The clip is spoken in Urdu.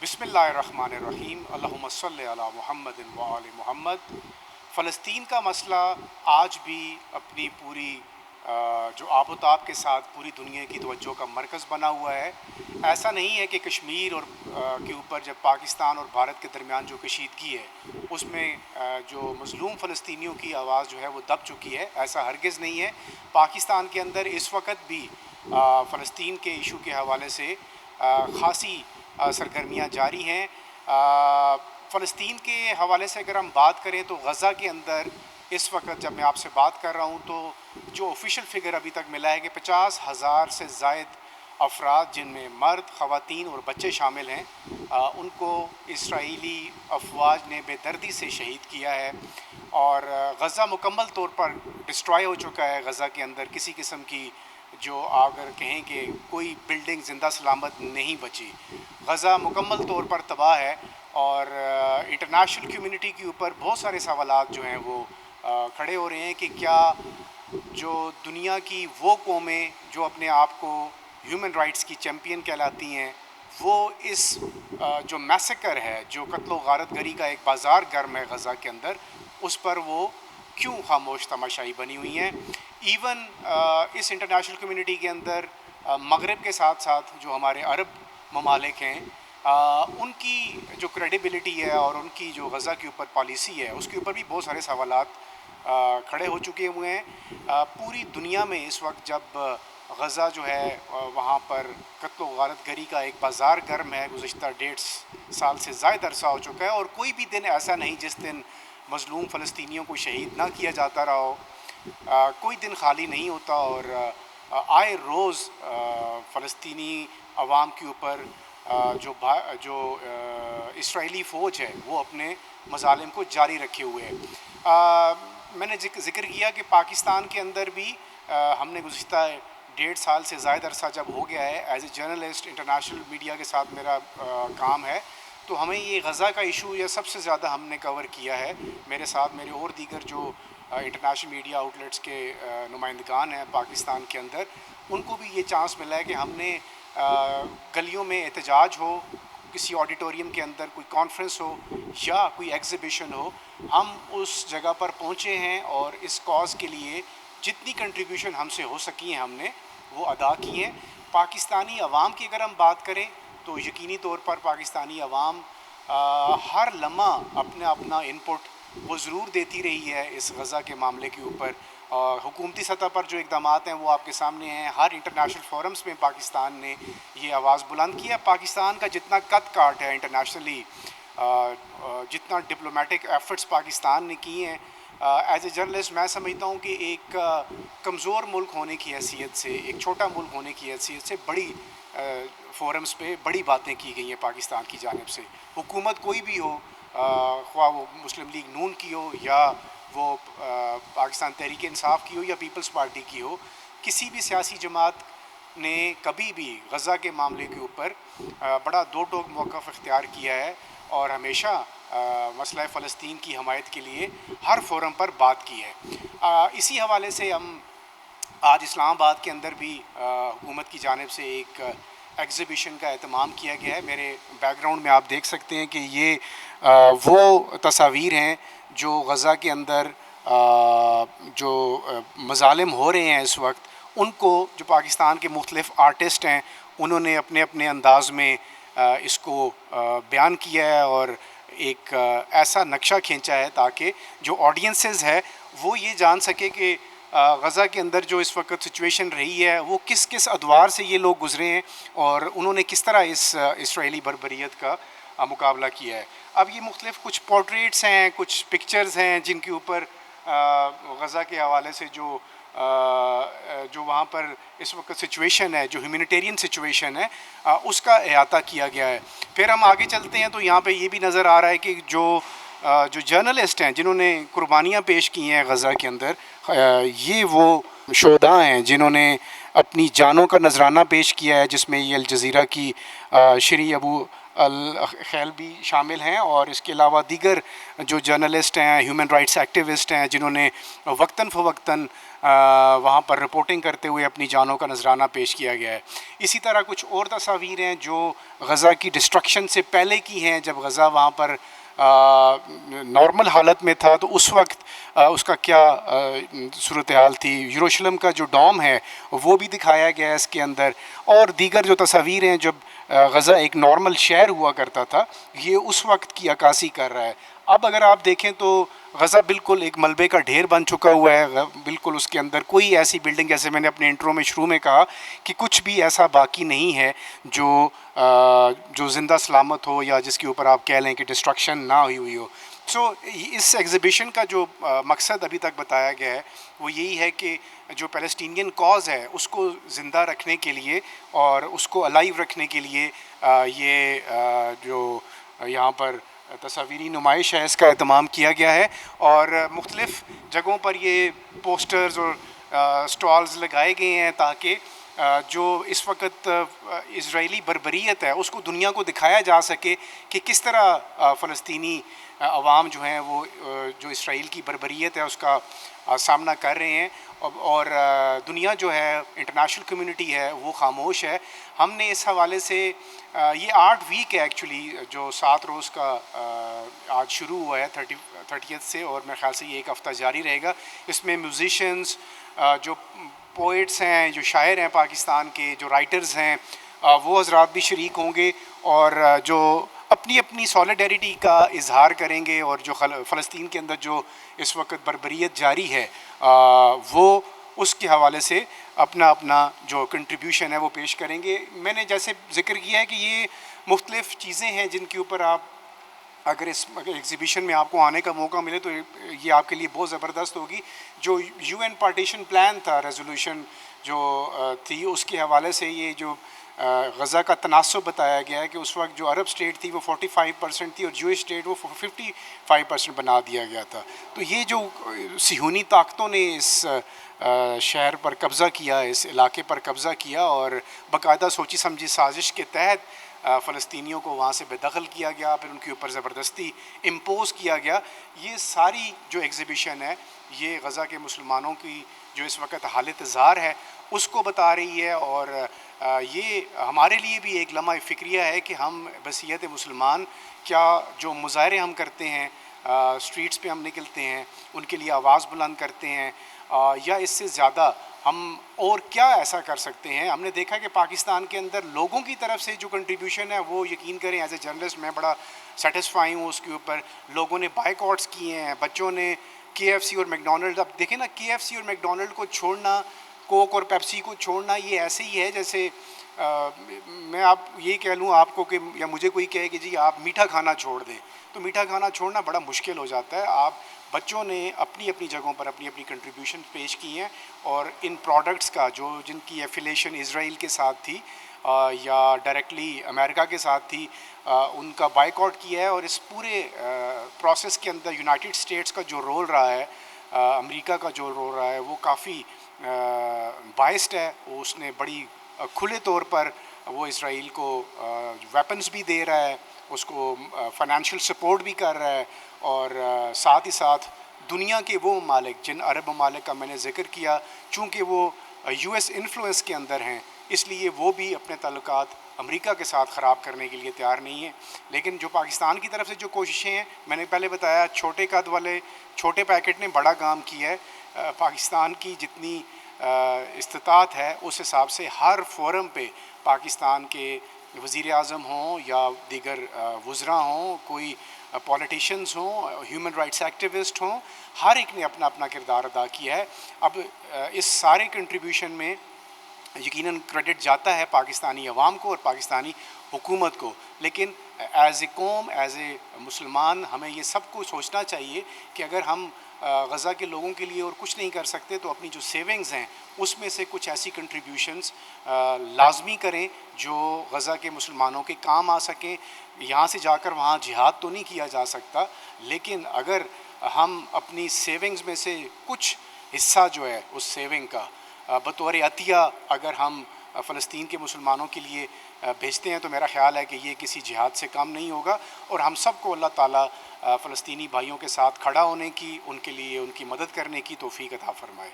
بسم اللہ الرحمن الرحیم، اللہم صلی علی محمد و آل محمد۔ فلسطین کا مسئلہ آج بھی اپنی پوری جو آب و تاب کے ساتھ پوری دنیا کی توجہ کا مرکز بنا ہوا ہے۔ ایسا نہیں ہے کہ کشمیر اور کے اوپر جب پاکستان اور بھارت کے درمیان جو کشیدگی ہے اس میں جو مظلوم فلسطینیوں کی آواز جو ہے وہ دب چکی ہے، ایسا ہرگز نہیں ہے۔ پاکستان کے اندر اس وقت بھی فلسطین کے ایشو کے حوالے سے خاصی سرگرمیاں جاری ہیں۔ فلسطین کے حوالے سے اگر ہم بات کریں تو غزہ کے اندر اس وقت جب میں آپ سے بات کر رہا ہوں تو جو آفیشیل فگر ابھی تک ملا ہے کہ 50,000 سے زائد افراد جن میں مرد، خواتین اور بچے شامل ہیں، ان کو اسرائیلی افواج نے بے دردی سے شہید کیا ہے، اور غزہ مکمل طور پر ڈسٹرائے ہو چکا ہے۔ غزہ کے اندر کسی قسم کی جو اگر کہیں کہ کوئی بلڈنگ زندہ سلامت نہیں بچی، غزہ مکمل طور پر تباہ ہے، اور انٹرنیشنل کمیونٹی کے اوپر بہت سارے سوالات جو ہیں وہ کھڑے ہو رہے ہیں کہ کیا جو دنیا کی وہ قومیں جو اپنے آپ کو ہیومن رائٹس کی چیمپئن کہلاتی ہیں، وہ اس جو میسیکر ہے، جو قتل و غارت گری کا ایک بازار گرم ہے غزہ کے اندر، اس پر وہ کیوں خاموش تماشائی بنی ہوئی ہیں۔ ایون اس انٹرنیشنل کمیونٹی کے اندر مغرب کے ساتھ ساتھ جو ہمارے عرب ممالک ہیں، ان کی جو کریڈیبلٹی ہے اور ان کی جو غزہ کے اوپر پالیسی ہے اس کے اوپر بھی بہت سارے سوالات کھڑے ہو چکے ہوئے ہیں۔ پوری دنیا میں اس وقت جب غزہ جو ہے وہاں پر قتل و غارت گری کا ایک بازار گرم ہے، گزشتہ 1.5 سال سے زائد عرصہ ہو چکا ہے، اور کوئی بھی دن ایسا نہیں جس دن مظلوم فلسطینیوں کو شہید نہ کیا جاتا رہا ہو۔ کوئی دن خالی نہیں ہوتا، اور آئے روز فلسطینی عوام کے اوپر جو اسرائیلی فوج ہے وہ اپنے مظالم کو جاری رکھے ہوئے ہے۔ میں نے ذکر کیا کہ پاکستان کے اندر بھی ہم نے گزشتہ 1.5 سال سے زائد عرصہ جب ہو گیا ہے، as a journalist international media کے ساتھ میرا کام ہے، تو ہمیں یہ غزہ کا ایشو یہ سب سے زیادہ ہم نے کور کیا ہے۔ میرے ساتھ میرے اور دیگر جو انٹرنیشنل میڈیا آؤٹلیٹس کے نمائندگان ہیں پاکستان کے اندر، ان کو بھی یہ چانس ملا ہے کہ ہم نے گلیوں میں احتجاج ہو، کسی آڈیٹوریم کے اندر کوئی کانفرنس ہو یا کوئی ایگزیبیشن ہو، ہم اس جگہ پر پہنچے ہیں اور اس کاز کے لیے جتنی کنٹریبیوشن ہم سے ہو سکی ہیں ہم نے وہ ادا کی ہیں۔ پاکستانی عوام کی اگر ہم بات کریں تو یقینی طور پر پاکستانی عوام ہر لمحہ اپنا انپٹ وہ ضرور دیتی رہی ہے اس غزہ کے معاملے کے اوپر۔ حکومتی سطح پر جو اقدامات ہیں وہ آپ کے سامنے ہیں، ہر انٹرنیشنل فورمز میں پاکستان نے یہ آواز بلند کی ہے۔ پاکستان کا جتنا قد کاٹ ہے انٹرنیشنلی، جتنا ڈپلومیٹک ایفرٹس پاکستان نے کیے ہیں، ایز اے جرنلسٹ میں سمجھتا ہوں کہ ایک کمزور ملک ہونے کی حیثیت سے، ایک چھوٹا ملک ہونے کی حیثیت سے بڑی فورمز پہ بڑی باتیں کی گئی ہیں پاکستان کی جانب سے۔ حکومت کوئی بھی ہو، خواہ وہ مسلم لیگ نون کی ہو یا وہ پاکستان تحریک انصاف کی ہو یا پیپلز پارٹی کی ہو، کسی بھی سیاسی جماعت نے کبھی بھی غزہ کے معاملے کے اوپر بڑا دو ٹوک موقف اختیار کیا ہے، اور ہمیشہ مسئلہ فلسطین کی حمایت کے لیے ہر فورم پر بات کی ہے۔ اسی حوالے سے ہم آج اسلام آباد کے اندر بھی حکومت کی جانب سے ایک ایگزیبیشن کا اہتمام کیا گیا ہے۔ میرے بیک گراؤنڈ میں آپ دیکھ سکتے ہیں کہ یہ وہ تصاویر ہیں جو غزہ کے اندر جو مظالم ہو رہے ہیں اس وقت، ان کو جو پاکستان کے مختلف آرٹسٹ ہیں انہوں نے اپنے اپنے انداز میں اس کو بیان کیا ہے، اور ایک ایسا نقشہ کھینچا ہے تاکہ جو آڈینسز ہے وہ یہ جان سکے کہ غزہ کے اندر جو اس وقت سچویشن رہی ہے وہ کس کس ادوار سے یہ لوگ گزرے ہیں، اور انہوں نے کس طرح اس اسرائیلی بربریت کا مقابلہ کیا ہے۔ اب یہ مختلف کچھ پورٹریٹس ہیں، کچھ پکچرز ہیں جن کے اوپر غزہ کے حوالے سے جو وہاں پر اس وقت سچویشن ہے، جو ہیومینیٹیرین سچویشن ہے، اس کا احاطہ کیا گیا ہے۔ پھر ہم آگے چلتے ہیں تو یہاں پہ یہ بھی نظر آ رہا ہے کہ جو جرنلسٹ ہیں جنہوں نے قربانیاں پیش کی ہیں غزہ کے اندر، یہ وہ شہداء ہیں جنہوں نے اپنی جانوں کا نذرانہ پیش کیا ہے، جس میں یہ الجزیرہ کی شری ابو خیل بھی شامل ہیں، اور اس کے علاوہ دیگر جو جرنلسٹ ہیں، ہیومن رائٹس ایکٹیوسٹ ہیں، جنہوں نے وقتاً فوقتاً وہاں پر رپورٹنگ کرتے ہوئے اپنی جانوں کا نذرانہ پیش کیا گیا ہے۔ اسی طرح کچھ اور تصاویر ہیں جو غزہ کی ڈسٹرکشن سے پہلے کی ہیں، جب غزہ وہاں پر نارمل حالت میں تھا تو اس وقت اس کا کیا صورتحال تھی۔ یروشلم کا جو ڈوم ہے وہ بھی دکھایا گیا ہے اس کے اندر، اور دیگر جو تصاویر ہیں جب غزہ ایک نارمل شہر ہوا کرتا تھا، یہ اس وقت کی عکاسی کر رہا ہے۔ اب اگر آپ دیکھیں تو غزہ بالکل ایک ملبے کا ڈھیر بن چکا ہوا ہے، بالکل اس کے اندر کوئی ایسی بلڈنگ، جیسے میں نے اپنے انٹرو میں شروع میں کہا کہ کچھ بھی ایسا باقی نہیں ہے جو زندہ سلامت ہو، یا جس کے اوپر آپ کہہ لیں کہ ڈسٹرکشن نہ ہوئی ہو۔ سو اس ایگزیبیشن کا جو مقصد ابھی تک بتایا گیا ہے وہ یہی ہے کہ جو پیلسٹینین کاز ہے اس کو زندہ رکھنے کے لیے اور اس کو الائیو رکھنے کے لیے یہ جو یہاں پر تصاویری نمائش ہے اس کا اہتمام کیا گیا ہے، اور مختلف جگہوں پر یہ پوسٹرز اور سٹالز لگائے گئے ہیں تاکہ جو اس وقت اسرائیلی بربریت ہے اس کو دنیا کو دکھایا جا سکے کہ کس طرح فلسطینی عوام جو ہیں وہ جو اسرائیل کی بربریت ہے اس کا سامنا کر رہے ہیں، اور دنیا جو ہے، انٹرنیشنل کمیونٹی ہے، وہ خاموش ہے۔ ہم نے اس حوالے سے یہ 8 ویک ہے ایکچولی، جو 7 روز کا آج شروع ہوا ہے 30th سے، اور میرے خیال سے یہ ایک ہفتہ جاری رہے گا۔ اس میں میوزیشنز، جو پوئٹس ہیں، جو شاعر ہیں پاکستان کے، جو رائٹرز ہیں، وہ حضرات بھی شریک ہوں گے، اور جو اپنی اپنی سالیڈیرٹی کا اظہار کریں گے، اور جو فلسطین کے اندر جو اس وقت بربریت جاری ہے وہ اس کے حوالے سے اپنا جو کنٹریبیوشن ہے وہ پیش کریں گے۔ میں نے جیسے ذکر کیا ہے کہ یہ مختلف چیزیں ہیں جن کے اوپر آپ اگر اس ایگزیبیشن میں آپ کو آنے کا موقع ملے تو یہ آپ کے لیے بہت زبردست ہوگی۔ جو UN پارٹیشن پلان تھا، ریزولوشن جو تھی، اس کے حوالے سے یہ جو غزہ کا تناسب بتایا گیا ہے کہ اس وقت جو عرب اسٹیٹ تھی وہ 45% تھی، اور جوئش اسٹیٹ وہ 55% بنا دیا گیا تھا۔ تو یہ جو صہیونی طاقتوں نے اس شہر پر قبضہ کیا، اس علاقے پر قبضہ کیا، اور باقاعدہ سوچی سمجھی سازش کے تحت فلسطینیوں کو وہاں سے بے دخل کیا گیا، پھر ان کے اوپر زبردستی امپوز کیا گیا، یہ ساری جو ایگزیبیشن ہے یہ غزہ کے مسلمانوں کی جو اس وقت حالت زار ہے اس کو بتا رہی ہے، اور یہ ہمارے لیے بھی ایک لمحہ فکریہ ہے کہ ہم بصیرت مسلمان کیا جو مظاہرے ہم کرتے ہیں، اسٹریٹس پہ ہم نکلتے ہیں، ان کے لیے آواز بلند کرتے ہیں، یا اس سے زیادہ ہم اور کیا ایسا کر سکتے ہیں۔ ہم نے دیکھا کہ پاکستان کے اندر لوگوں کی طرف سے جو کنٹریبیوشن ہے وہ یقین کریں ایز اے جرنلسٹ میں بڑا سیٹسفائی ہوں اس کے اوپر۔ لوگوں نے بائیکاٹس کیے ہیں، بچوں نے KFC اور میکڈونلڈ، اب دیکھیں نا KFC اور میکڈونلڈ کو چھوڑنا، کوک اور پیپسی کو چھوڑنا، یہ ایسے ہی ہے جیسے میں آپ یہ کہہ لوں آپ کو کہ یا مجھے کوئی کہے کہ جی آپ میٹھا کھانا چھوڑ دیں، تو میٹھا کھانا چھوڑنا بڑا مشکل ہو جاتا ہے۔ آپ بچوں نے اپنی اپنی جگہوں پر اپنی اپنی کنٹریبیوشن پیش کی ہیں، اور ان پروڈکٹس کا جن کی ایفیلیشن اسرائیل کے ساتھ تھی یا ڈائریکٹلی امریکہ کے ساتھ تھی، ان کا بائیکاٹ کیا ہے، اور اس پورے پروسیس کے اندر یونائٹڈ اسٹیٹس کا جو رول رہا ہے، امریکہ کا جو رول رہا ہے، وہ کافی بائسڈ ہے۔ اس نے بڑی کھلے طور پر وہ اسرائیل کو ویپنز بھی دے رہا ہے، اس کو فائنینشیل سپورٹ بھی کر رہا ہے، اور ساتھ ہی ساتھ دنیا کے وہ ممالک، جن عرب ممالک کا میں نے ذکر کیا، چونکہ وہ US انفلوئنس کے اندر ہیں، اس لیے وہ بھی اپنے تعلقات امریکہ کے ساتھ خراب کرنے کے لیے تیار نہیں ہیں۔ لیکن جو پاکستان کی طرف سے جو کوششیں ہیں، میں نے پہلے بتایا چھوٹے قد والے چھوٹے پیکٹ نے بڑا کام کیا ہے۔ پاکستان کی جتنی استطاعت ہے اس حساب سے ہر فورم پہ پاکستان کے وزیر اعظم ہوں یا دیگر وزراء ہوں، کوئی پولیٹیشنز ہوں، ہیومن رائٹس ایکٹیوسٹ ہوں، ہر ایک نے اپنا اپنا کردار ادا کیا ہے۔ اب اس سارے کنٹریبیوشن میں یقیناً کریڈٹ جاتا ہے پاکستانی عوام کو اور پاکستانی حکومت کو، لیکن ایز اے قوم، ایز اے مسلمان ہمیں یہ سب کو سوچنا چاہیے کہ اگر ہم غزہ کے لوگوں کے لیے اور کچھ نہیں کر سکتے تو اپنی جو سیونگز ہیں اس میں سے کچھ ایسی کنٹریبیوشنز لازمی کریں جو غزہ کے مسلمانوں کے کام آ سکیں۔ یہاں سے جا کر وہاں جہاد تو نہیں کیا جا سکتا، لیکن اگر ہم اپنی سیونگز میں سے کچھ حصہ جو ہے اس سیونگ کا بطور عطیہ اگر ہم فلسطین کے مسلمانوں کے لیے بھیجتے ہیں تو میرا خیال ہے کہ یہ کسی جہاد سے کم نہیں ہوگا، اور ہم سب کو اللہ تعالیٰ فلسطینی بھائیوں کے ساتھ کھڑا ہونے کی، ان کے لیے ان کی مدد کرنے کی توفیق عطا فرمائے۔